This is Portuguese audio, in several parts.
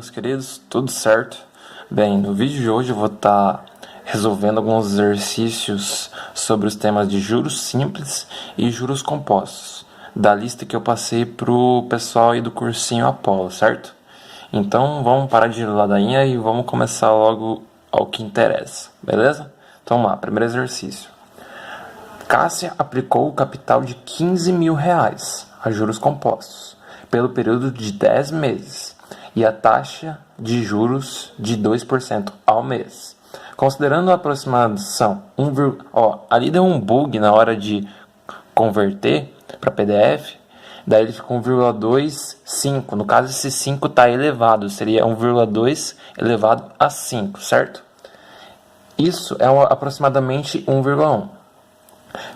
meus queridos, tudo certo? Bem, no vídeo de hoje eu vou estar resolvendo alguns exercícios sobre os temas de juros simples e juros compostos, da lista que eu passei pro pessoal aí do cursinho Apollo, certo? Então vamos parar de ladainha e vamos começar logo ao que interessa, beleza? Então vamos lá, primeiro exercício. Cássia aplicou o capital de R$ 15.000 a juros compostos, pelo período de 10 meses, e a taxa de juros de 2% ao mês. Considerando a aproximação, ali deu um bug na hora de converter para PDF, daí ele ficou 1,25, no caso esse 5 está elevado, seria 1,2 elevado a 5, certo? Isso é aproximadamente 1,1.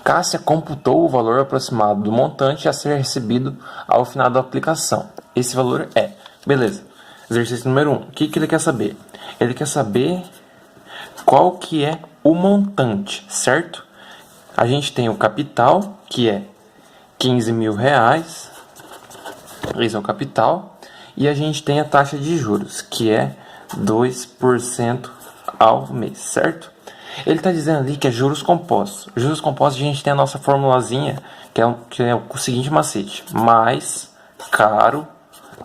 Cássia computou o valor aproximado do montante a ser recebido ao final da aplicação. Esse valor é... Beleza. Exercício número 1. O que ele quer saber? Ele quer saber qual que é o montante, certo? A gente tem o capital, que é R$ 15.000. Esse é o capital. E a gente tem a taxa de juros, que é 2% ao mês, certo? Ele está dizendo ali que é juros compostos. Juros compostos a gente tem a nossa formulazinha, que é o seguinte macete. Mais caro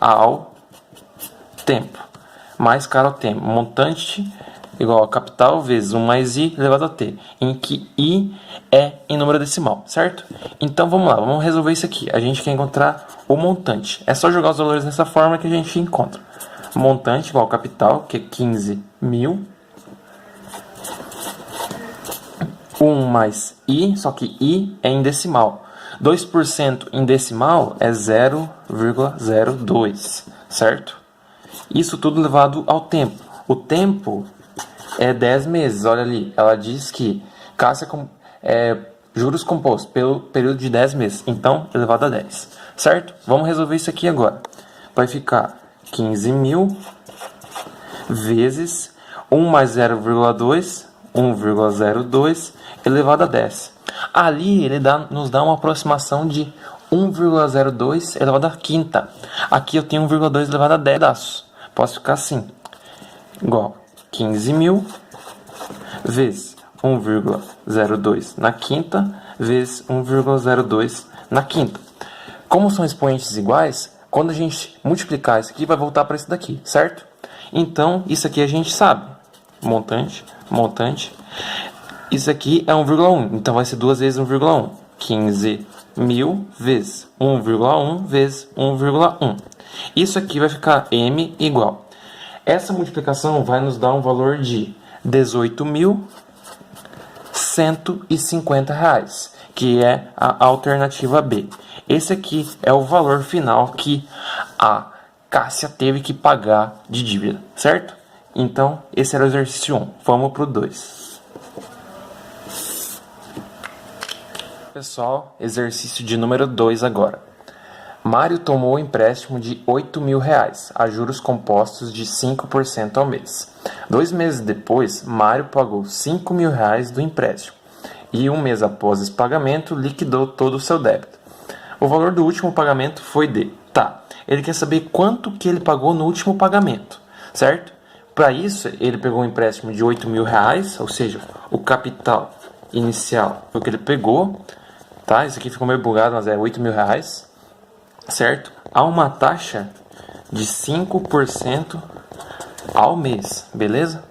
ao tempo. Mais caro ao tempo. Montante igual a capital vezes 1 mais I elevado a T. Em que I é em número decimal, certo? Então vamos lá, vamos resolver isso aqui. A gente quer encontrar o montante. É só jogar os valores dessa forma que a gente encontra. Montante igual a capital, que é 15.000. 1 mais I, só que I é em decimal. 2% em decimal é 0,02, certo? Isso tudo levado ao tempo. O tempo é 10 meses, olha ali. Ela diz que Cássia juros compostos pelo período de 10 meses. Então, elevado a 10, certo? Vamos resolver isso aqui agora. Vai ficar 15.000 vezes 1 mais 0,2, 1,02 elevado a 10. Ali ele nos dá uma aproximação de 1,02 elevado a quinta. Aqui eu tenho 1,2 elevado a 10. Posso ficar assim. Igual 15.000 vezes 1,02 na quinta vezes 1,02 na quinta. Como são expoentes iguais, quando a gente multiplicar isso aqui, vai voltar para isso daqui, certo? Então, isso aqui a gente sabe. Montante. Isso aqui é 1,1, então vai ser 2 vezes 1,1. 15.000 vezes 1,1 vezes 1,1. Isso aqui vai ficar M igual. Essa multiplicação vai nos dar um valor de R$ 18.150, que é a alternativa B. Esse aqui é o valor final que a Cássia teve que pagar de dívida, certo? Então, esse era o exercício 1. Vamos para o 2. Pessoal, exercício de número 2 agora. Mário tomou um empréstimo de R$ 8.000 a juros compostos de 5% ao mês. 2 meses depois, Mário pagou R$ 5.000 do empréstimo e 1 mês após esse pagamento, liquidou todo o seu débito. O valor do último pagamento foi de... ele quer saber quanto que ele pagou no último pagamento, certo? Para isso, ele pegou um empréstimo de R$ 8.000, ou seja, o capital inicial foi o que ele pegou, tá? Isso aqui ficou meio bugado, mas é R$ 8.000, certo? Há uma taxa de 5% ao mês, beleza?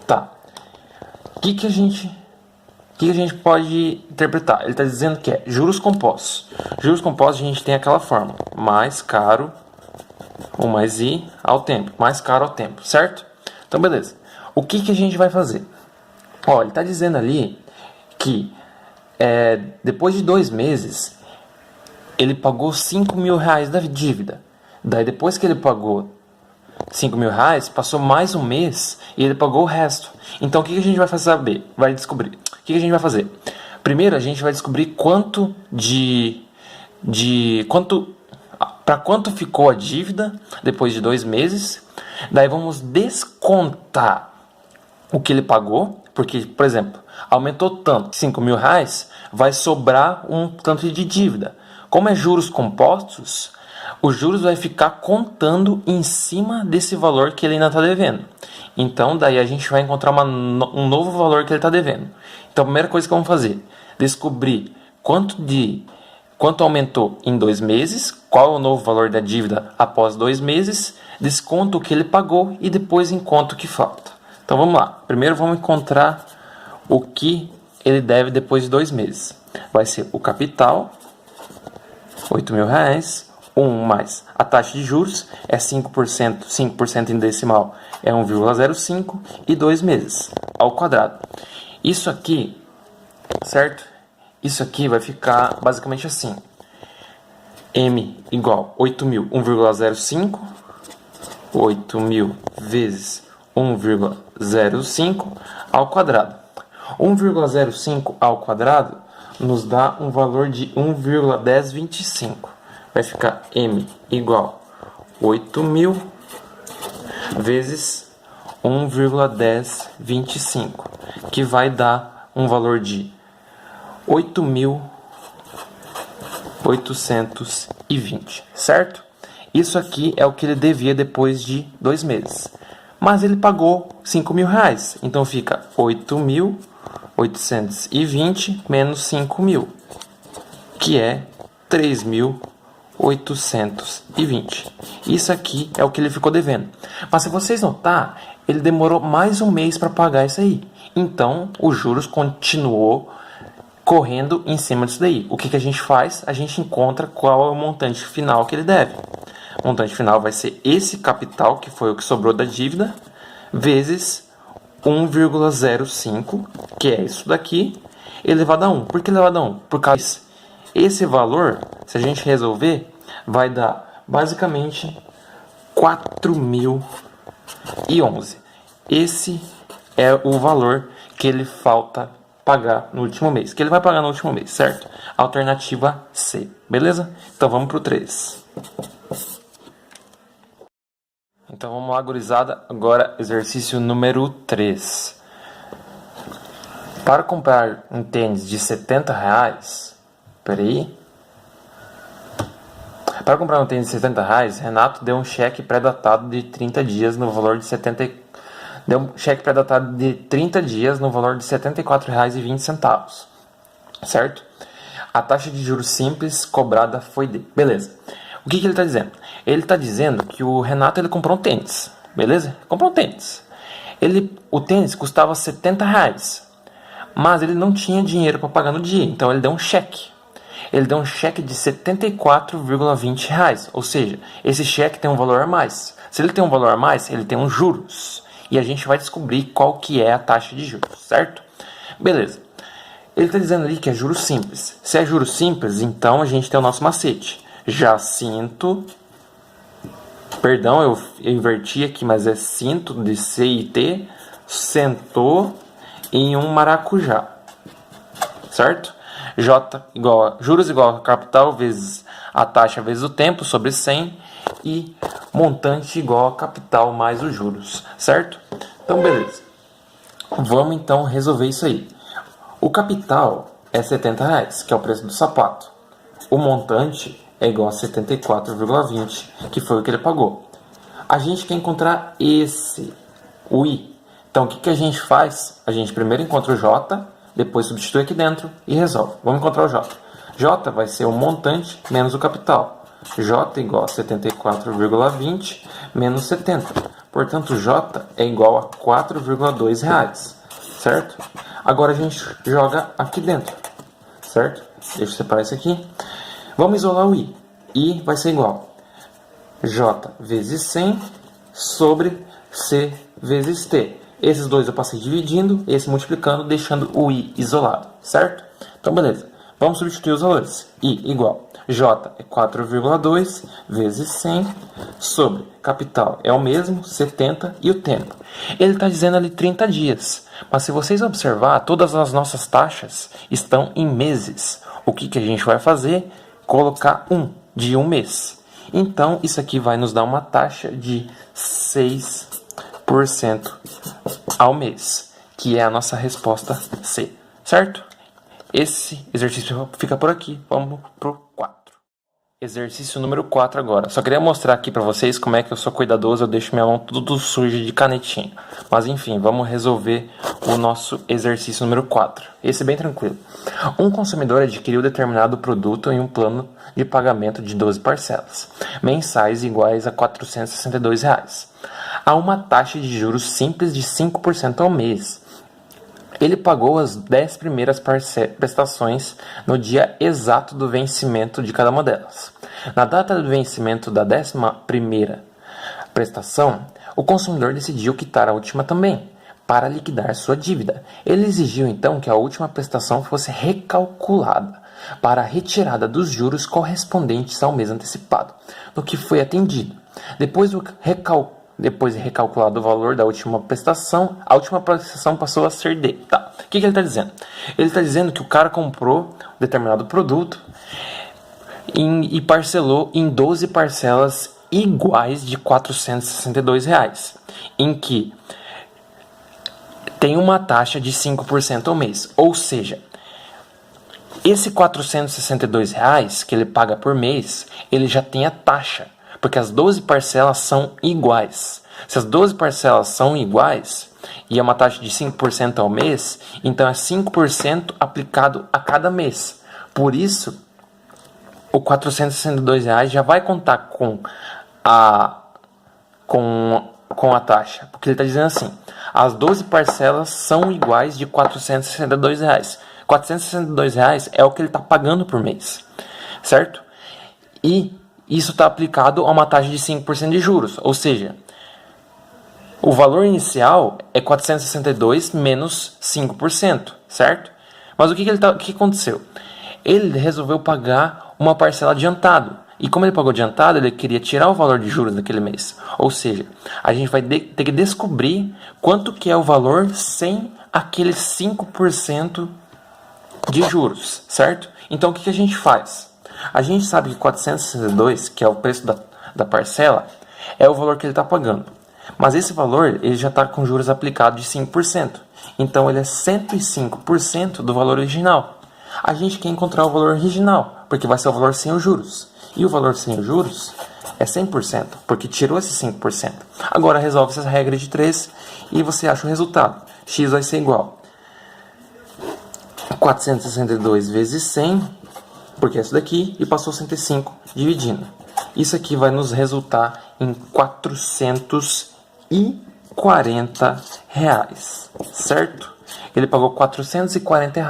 Tá. O que a gente pode interpretar? Ele está dizendo que é juros compostos. Juros compostos a gente tem aquela forma, mais caro, 1 mais I ao tempo, mais caro ao tempo, certo? Então, beleza. O que a gente vai fazer? Ele está dizendo ali que depois de 2 meses, ele pagou R$ 5.000 da dívida. Daí, depois que ele pagou R$ 5.000, passou mais um mês e ele pagou o resto. Então, o que a gente vai saber? Vai descobrir. O que a gente vai fazer? Primeiro, a gente vai descobrir para quanto ficou a dívida depois de 2 meses. Daí vamos descontar o que ele pagou, porque, por exemplo, aumentou tanto, R$ 5.000, vai sobrar um tanto de dívida. Como é juros compostos, os juros vai ficar contando em cima desse valor que ele ainda está devendo. Então, daí a gente vai encontrar um novo valor que ele está devendo. Então, a primeira coisa que vamos fazer, descobrir quanto aumentou em 2 meses, qual é o novo valor da dívida após 2 meses, desconto o que ele pagou e depois encontra o que falta. Então, vamos lá. Primeiro, vamos encontrar o que ele deve depois de 2 meses. Vai ser o capital, R$8.000, 1 mais a taxa de juros é 5%, 5% em decimal é 1,05 e 2 meses ao quadrado. Isso aqui, certo? Isso aqui vai ficar basicamente assim. M igual 8.000, 1,05, 8.000 vezes 1,05 ao quadrado. 1,05 ao quadrado nos dá um valor de 1,1025. Vai ficar M igual 8.000 vezes 1,1025, que vai dar um valor de 8.820, certo? Isso aqui é o que ele devia depois de 2 meses. Mas ele pagou R$5.000, então fica 8.820 menos 5.000, que é 3.820. Isso aqui é o que ele ficou devendo. Mas se vocês notar, ele demorou mais um mês para pagar isso aí. Então, os juros continuou correndo em cima disso daí. O que a gente faz? A gente encontra qual é o montante final que ele deve. O montante final vai ser esse capital, que foi o que sobrou da dívida, vezes 1,05, que é isso daqui, elevado a 1. Por que elevado a 1? Por causa esse valor, se a gente resolver, vai dar basicamente 4.011. Esse é o valor que ele falta pagar no último mês. Que ele vai pagar no último mês, certo? Alternativa C, beleza? Então vamos para o 3. Então vamos lá, gurizada. Agora exercício número 3. Para comprar um tênis de R$70, Para comprar um tênis de R$70, Renato deu um cheque pré-datado de 30 dias no valor de Deu um cheque pré-datado de 30 dias no valor de R$ 74,20, certo? A taxa de juros simples cobrada foi de... Beleza. O que ele está dizendo? Ele está dizendo que o Renato ele comprou um tênis, beleza? Comprou um tênis. O tênis custava R$70, mas ele não tinha dinheiro para pagar no dia, então ele deu um cheque. Ele deu um cheque de R$ 74,20, ou seja, esse cheque tem um valor a mais. Se ele tem um valor a mais, ele tem uns juros. E a gente vai descobrir qual que é a taxa de juros, certo? Beleza. Ele está dizendo ali que é juros simples. Se é juros simples, então a gente tem o nosso macete. Jacinto... Perdão, eu inverti aqui, mas é cinto de C e T. Sentou em um maracujá. Certo? Juros igual a capital vezes a taxa vezes o tempo sobre 100 e montante igual a capital mais os juros, certo? Então, beleza. Vamos então resolver isso aí. O capital é R$70, que é o preço do sapato. O montante é igual a 74,20, que foi o que ele pagou. A gente quer encontrar o I. Então, o que a gente faz? A gente primeiro encontra o J, depois substitui aqui dentro e resolve. Vamos encontrar o J. J vai ser o montante menos o capital. J igual a 74,20 menos 70. Portanto, J é igual a R$4,2, certo? Agora a gente joga aqui dentro, certo? Deixa eu separar isso aqui. Vamos isolar o I. I vai ser igual a J vezes 100 sobre C vezes T. Esses dois eu passei dividindo, esse multiplicando, deixando o I isolado, certo? Então, beleza. Vamos substituir os valores. I igual J é 4,2 vezes 100 sobre capital é o mesmo, 70 e o tempo. Ele está dizendo ali 30 dias. Mas se vocês observar, todas as nossas taxas estão em meses. O que a gente vai fazer? Colocar de um mês. Então, isso aqui vai nos dar uma taxa de 6% ao mês, que é a nossa resposta C, certo? Esse exercício fica por aqui. Vamos pro 4. Exercício número 4 agora. Só queria mostrar aqui pra vocês como é que eu sou cuidadoso, eu deixo minha mão tudo suja de canetinha. Mas enfim, vamos resolver o nosso exercício número 4. Esse é bem tranquilo. Um consumidor adquiriu determinado produto em um plano de pagamento de 12 parcelas, mensais iguais a R$ 462. Há uma taxa de juros simples de 5% ao mês. Ele pagou as 10 primeiras prestações no dia exato do vencimento de cada uma delas. Na data do vencimento da 11ª prestação, o consumidor decidiu quitar a última também, para liquidar sua dívida. Ele exigiu então que a última prestação fosse recalculada para a retirada dos juros correspondentes ao mês antecipado, no que foi atendido. Depois de recalculado o valor da última prestação, a última prestação passou a ser dele. Tá. O que ele está dizendo? Ele está dizendo que o cara comprou um determinado produto e parcelou em 12 parcelas iguais de R$ 462, em que tem uma taxa de 5% ao mês. Ou seja, esse R$ 462 que ele paga por mês, ele já tem a taxa, porque as 12 parcelas são iguais. Se as 12 parcelas são iguais e é uma taxa de 5% ao mês, então é 5% aplicado a cada mês. Por isso, o R$ 462 já vai contar com a taxa. Porque ele está dizendo assim, as 12 parcelas são iguais de R$ 462. R$ 462 é o que ele está pagando por mês, certo? E isso está aplicado a uma taxa de 5% de juros, ou seja, o valor inicial é 462 menos 5%, certo? Mas o que aconteceu? Ele resolveu pagar uma parcela adiantado. E como ele pagou adiantado, ele queria tirar o valor de juros daquele mês. Ou seja, a gente vai ter que descobrir quanto que é o valor sem aqueles 5% de juros, certo? Então o que a gente faz? A gente sabe que 462, que é o preço da parcela, é o valor que ele está pagando. Mas esse valor ele já está com juros aplicados de 5%. Então ele é 105% do valor original. A gente quer encontrar o valor original, porque vai ser o valor sem os juros. E o valor sem os juros é 100%, porque tirou esse 5%. Agora resolve essa regra de 3 e você acha o resultado. X vai ser igual a 462 vezes 100, porque é isso daqui, e passou 105 dividindo. Isso aqui vai nos resultar em R$ 440, certo? Ele pagou R$ 440,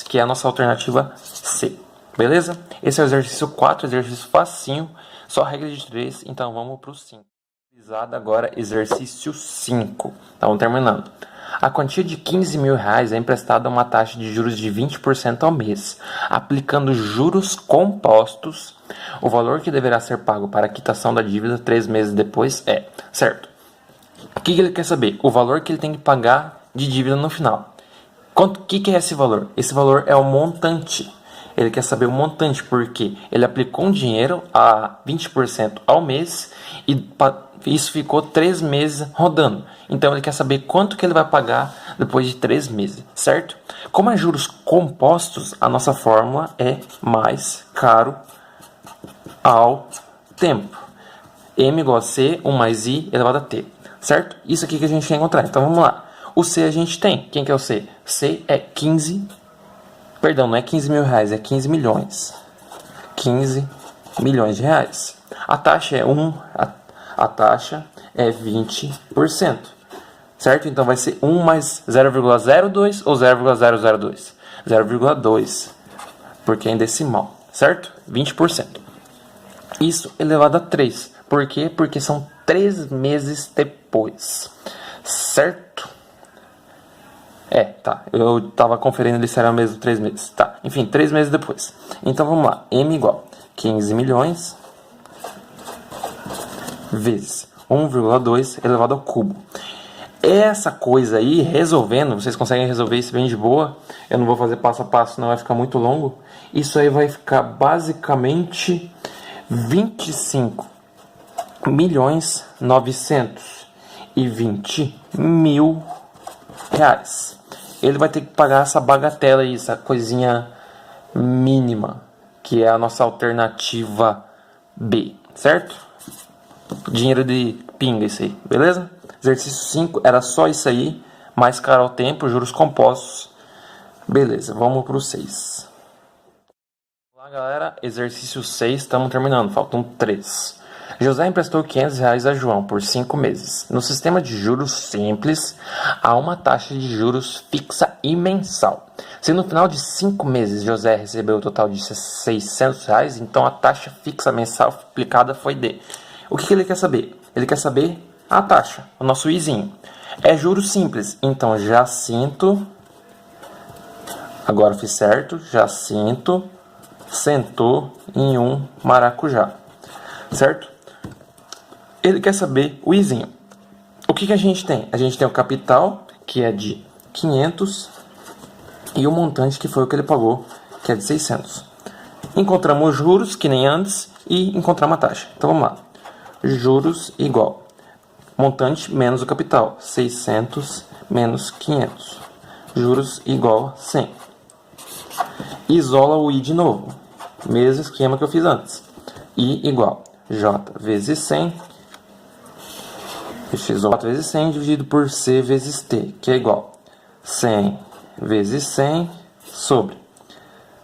que é a nossa alternativa C. Beleza? Esse é o exercício 4, exercício facinho, só regra de 3, então vamos para o 5. Agora, exercício 5. Estamos terminando. A quantia de R$ 15 mil é emprestada a uma taxa de juros de 20% ao mês. Aplicando juros compostos, o valor que deverá ser pago para a quitação da dívida 3 meses depois é, certo? O que ele quer saber? O valor que ele tem que pagar de dívida no final. O que é esse valor? Esse valor é o montante. Ele quer saber o montante porque ele aplicou um dinheiro a 20% ao mês e isso ficou 3 meses rodando. Então ele quer saber quanto que ele vai pagar depois de 3 meses, certo? Como é juros compostos, a nossa fórmula é mais caro ao tempo. M igual a C, 1 mais I elevado a T, certo? Isso aqui que a gente quer encontrar. Então vamos lá. O C a gente tem. Quem que é o C? C é 15... Perdão, não é 15 mil reais, é 15 milhões. 15 milhões de reais. A taxa é a taxa é 20%. Certo? Então vai ser 1 mais 0,02 ou 0,002? 0,2. Porque é em decimal. Certo? 20%. Isso elevado a 3. Por quê? Porque são 3 meses depois. Certo? Tá. Eu tava conferindo ali se era mesmo 3 meses. Tá. Enfim, 3 meses depois. Então vamos lá. M igual 15 milhões vezes 1,2 elevado ao cubo. Essa coisa aí, resolvendo, vocês conseguem resolver isso bem de boa. Eu não vou fazer passo a passo, senão vai ficar muito longo. Isso aí vai ficar basicamente 25 milhões 920 mil reais. Ele vai ter que pagar essa bagatela aí, essa coisinha mínima, que é a nossa alternativa B, certo? Dinheiro de pinga isso aí, beleza? Exercício 5 era só isso aí, mais caro ao tempo, juros compostos. Beleza, vamos pro 6. Olá, galera, exercício 6, estamos terminando, faltam 3. José emprestou R$500 a João por 5 meses. No sistema de juros simples, há uma taxa de juros fixa e mensal. Se no final de 5 meses José recebeu o total de R$600, então a taxa fixa mensal aplicada foi D. O que ele quer saber? Ele quer saber a taxa, o nosso izinho. É juros simples, então Jacinto, agora fiz certo, Jacinto sentou em um maracujá, certo? Ele quer saber o izinho. O que a gente tem? A gente tem o capital, que é de 500, e o montante, que foi o que ele pagou, que é de 600. Encontramos os juros, que nem antes, e encontramos a taxa. Então vamos lá. Juros igual montante menos o capital, 600 menos 500. Juros igual 100. Isola o I de novo. Mesmo esquema que eu fiz antes. I igual J vezes 100. X vezes 100 dividido por C vezes T, que é igual 100 vezes 100 sobre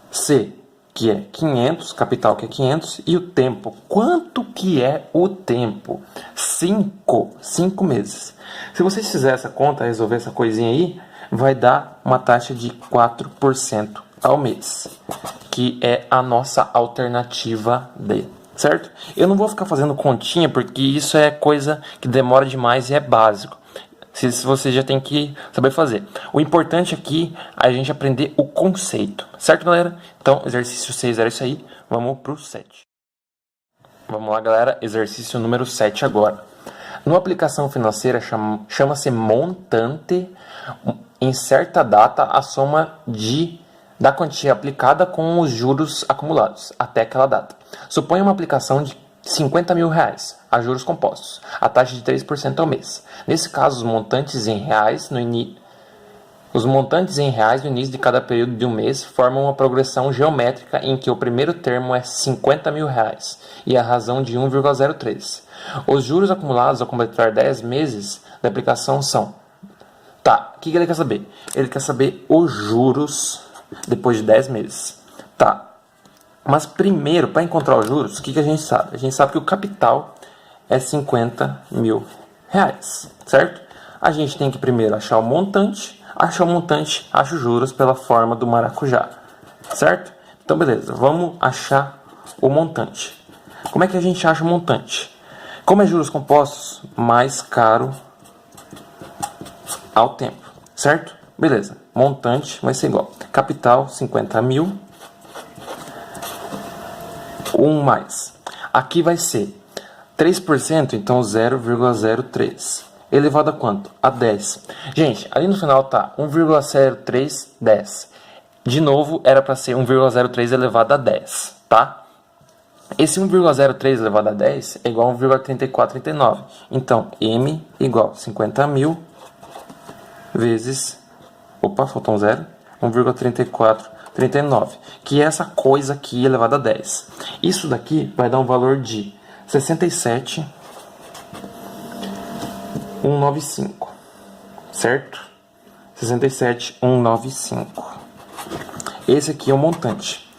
C, que é 500, capital que é 500, e o tempo. Quanto que é o tempo? 5 meses. Se vocês fizerem essa conta, resolver essa coisinha aí, vai dar uma taxa de 4% ao mês, que é a nossa alternativa D. Certo? Eu não vou ficar fazendo continha, porque isso é coisa que demora demais e é básico. Se você já tem que saber fazer. O importante aqui é a gente aprender o conceito. Certo, galera? Então, exercício 6 era isso aí. Vamos pro 7. Vamos lá, galera. Exercício número 7 agora. Numa aplicação financeira chama-se montante, em certa data, a soma da quantia aplicada com os juros acumulados até aquela data. Suponha uma aplicação de R$50.000 a juros compostos, a taxa de 3% ao mês. Nesse caso, os montantes em reais no início de cada período de um mês formam uma progressão geométrica em que o primeiro termo é R$50.000 e a razão de 1,03. Os juros acumulados ao completar 10 meses da aplicação são... Tá, o que ele quer saber? Ele quer saber os juros depois de 10 meses. Tá. Mas primeiro, para encontrar os juros, o que a gente sabe? A gente sabe que o capital é R$50.000, certo? A gente tem que primeiro achar o montante. Achar o montante, acha os juros pela forma do maracujá, certo? Então, beleza. Vamos achar o montante. Como é que a gente acha o montante? Como é juros compostos, mais caro ao tempo, certo? Beleza. Montante vai ser igual. Capital, 50.000. 1 mais. Aqui vai ser 3%, então 0,03. Elevado a quanto? A 10. Gente, ali no final tá 1,0310. De novo, era para ser 1,03 elevado a 10, tá? Esse 1,03 elevado a 10 é igual a 1,3439. Então, M igual a 50.000 vezes... Opa, faltou um zero. 1,3439, que é essa coisa aqui elevado a 10. Isso daqui vai dar um valor de 67.195, certo? 67.195. Esse aqui é o montante.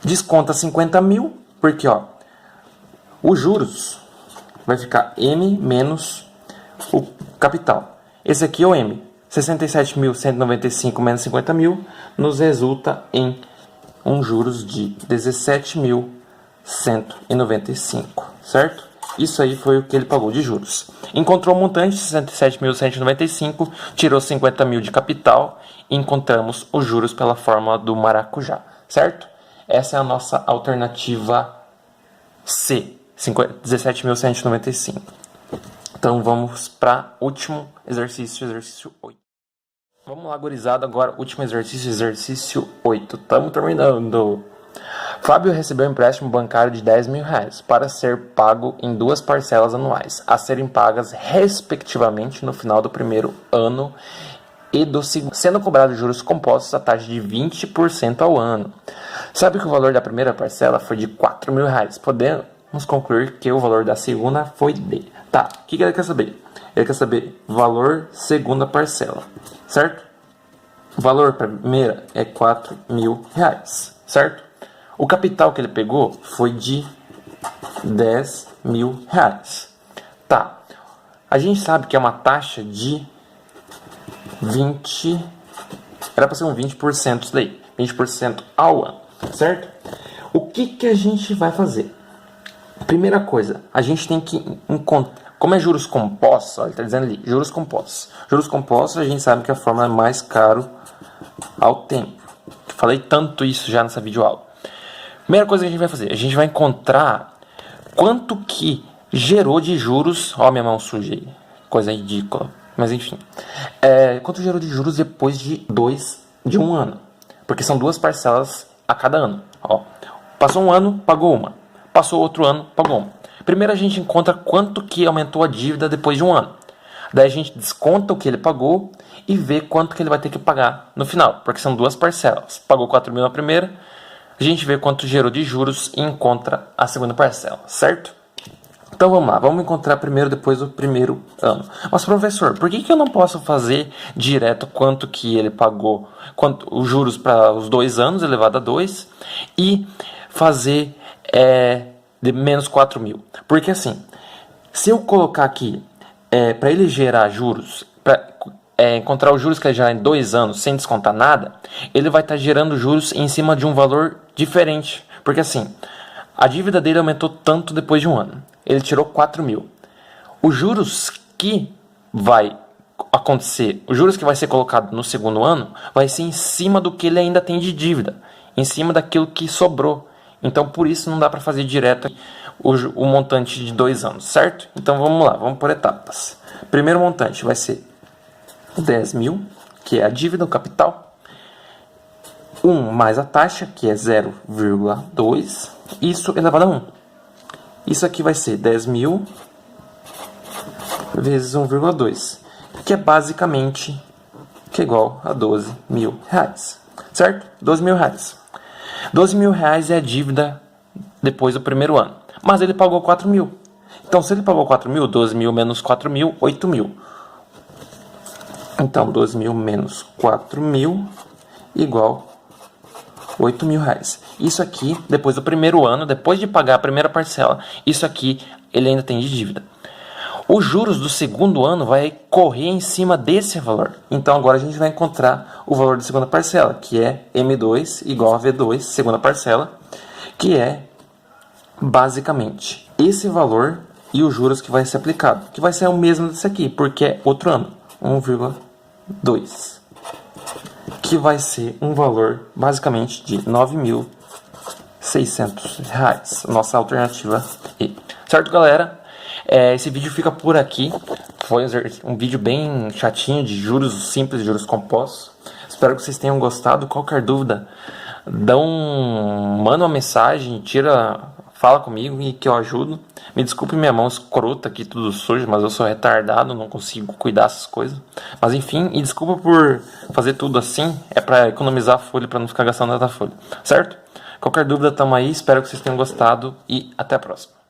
Desconta 50.000, porque ó, os juros vai ficar M menos o capital. Esse aqui é o M. 67.195 menos 50.000 nos resulta em juros de 17.195, certo? Isso aí foi o que ele pagou de juros. Encontrou o montante, 67.195, tirou 50.000 de capital e encontramos os juros pela fórmula do maracujá, certo? Essa é a nossa alternativa C, 17.195. Então vamos para o último exercício, exercício 8. Vamos lá, gurizada, agora último exercício, exercício 8. Estamos terminando. Fábio recebeu um empréstimo bancário de R$10.000 para ser pago em 2 parcelas anuais, a serem pagas respectivamente no final do primeiro ano e do segundo, sendo cobrado juros compostos a taxa de 20% ao ano. Sabe que o valor da primeira parcela foi de R$4.000, vamos concluir que o valor da segunda foi D. Tá, o que ele quer saber? Ele quer saber valor segunda parcela, certo? O valor primeira é R$4.000, certo? O capital que ele pegou foi de R$10.000. Tá, a gente sabe que é uma taxa de 20... Era para ser um 20% isso daí. 20% ao ano, certo? O que a gente vai fazer? Primeira coisa, a gente tem que encontrar... Como é juros compostos, ó, ele está dizendo ali, juros compostos. Juros compostos, a gente sabe que a fórmula é mais caro ao tempo. Falei tanto isso já nessa videoaula. Primeira coisa que a gente vai fazer, a gente vai encontrar quanto que gerou de juros... Ó, minha mão suja aí, coisa ridícula. Mas enfim, quanto gerou de juros depois de um ano? Porque são 2 parcelas a cada ano. Ó, passou um ano, pagou uma. Passou outro ano, pagou uma. Primeiro a gente encontra quanto que aumentou a dívida depois de um ano. Daí a gente desconta o que ele pagou e vê quanto que ele vai ter que pagar no final. Porque são 2 parcelas. Pagou 4.000 na primeira, a gente vê quanto gerou de juros e encontra a segunda parcela, certo? Então vamos lá, vamos encontrar primeiro depois do primeiro ano. Mas professor, por que eu não posso fazer direto quanto que ele pagou, os juros para os 2 anos elevado a 2 e fazer de menos 4.000? Porque assim, se eu colocar aqui para ele gerar juros, para encontrar os juros que ele gerar em 2 anos sem descontar nada, ele vai estar gerando juros em cima de um valor diferente. Porque assim, a dívida dele aumentou tanto depois de um ano. Ele tirou 4.000. Os juros que vai acontecer, os juros que vai ser colocado no segundo ano, vai ser em cima do que ele ainda tem de dívida, em cima daquilo que sobrou. Então, por isso não dá para fazer direto o montante de 2 anos, certo? Então, vamos lá, vamos por etapas. Primeiro montante vai ser 10.000, que é a dívida, o capital. 1 mais a taxa, que é 0,2, isso elevado a 1. Isso aqui vai ser 10.000 vezes 1,2, que é basicamente igual a R$12.000, certo? R$12.000. R$12.000 é a dívida depois do primeiro ano, mas ele pagou 4.000. Então, se ele pagou 4.000, 12.000 menos 4.000, 8.000. Então, 12.000 menos 4.000 igual R$8.000. Isso aqui, depois do primeiro ano, depois de pagar a primeira parcela, isso aqui ele ainda tem de dívida. Os juros do segundo ano vai correr em cima desse valor. Então agora a gente vai encontrar o valor da segunda parcela, que é M2 igual a V2, segunda parcela, que é basicamente esse valor e os juros que vai ser aplicado, que vai ser o mesmo desse aqui, porque é outro ano, 1,2, que vai ser um valor basicamente de R$9.600, nossa alternativa E. Certo, galera? Esse vídeo fica por aqui. Foi um vídeo bem chatinho de juros simples, juros compostos. Espero que vocês tenham gostado. Qualquer dúvida, manda uma mensagem, fala comigo e que eu ajudo. Me desculpe minha mão escrota aqui, tudo sujo, mas eu sou retardado, não consigo cuidar dessas coisas. Mas enfim, e desculpa por fazer tudo assim, é para economizar folha, para não ficar gastando tanta folha, certo? Qualquer dúvida, tamo aí, espero que vocês tenham gostado e até a próxima.